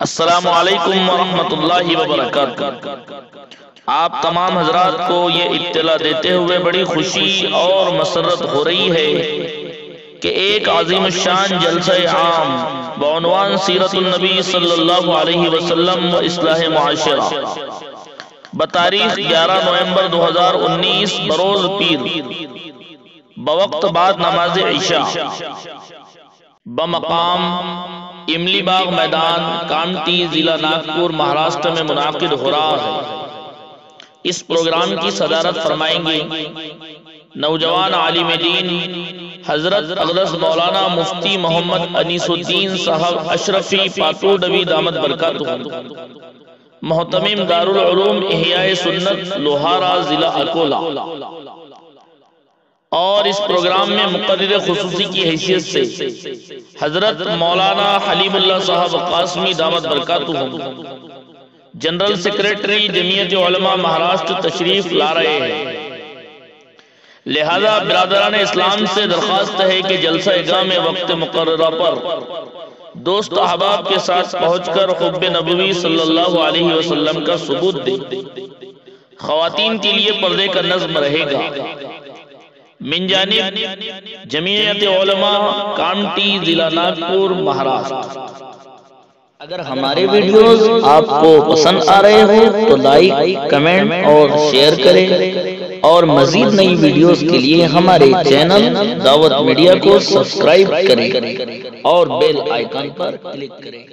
السلام علیکم ورحمۃ اللہ وبرکاتہ۔ آپ تمام حضرات کو یہ اطلاع دیتے ہوئے بڑی خوشی اور مسرت ہو رہی ہے کہ ایک عظیم الشان جلسہ عام بعنوان سیرت النبی صلی اللہ علیہ وسلم و اصلاح معاشرہ بتاریخ 11 نومبر 2019 بروز پیر بوقت بعد نماز عشاء بمقام املی باغ میدان کانٹی ضلع ناگپور مہاراشٹر میں منعقد ہو رہا ہے۔ اس پروگرام کی صدارت فرمائیں گے نوجوان عالم دین حضرت اقدس مولانا مفتی محمد انیس الدین صاحب اشرفی پاتوڈوی دامت برکاتہ، محتمم دارالعلوم احیاء سنت لوہارا ضلع اکولا، اور اس پروگرام میں مقرر خصوصی کی حیثیت سے حضرت مولانا حلیم اللہ صاحب قاسمی دامت برکاتہ، جنرل سیکریٹری جمعیت علماء مہاراشٹر تشریف لا رہے ہیں۔ لہذا برادران اسلام سے درخواست ہے کہ جلسہ گاہ میں وقت مقررہ پر دوست احباب کے ساتھ پہنچ کر حب نبوی صلی اللہ علیہ وسلم کا ثبوت دیں۔ خواتین کے لیے پردے کا نظم رہے گا۔ من جانب جمعیت علماء کانٹی ضلع ناگپور مہاراشٹر۔ اگر ہمارے ویڈیوز آپ کو پسند آ رہے ہوں تو لائک، کمنٹ اور شیئر کریں، اور مزید نئی ویڈیوز کے لیے ہمارے چینل دعوت میڈیا کو سبسکرائب کریں اور بیل آئیکن پر کلک کریں۔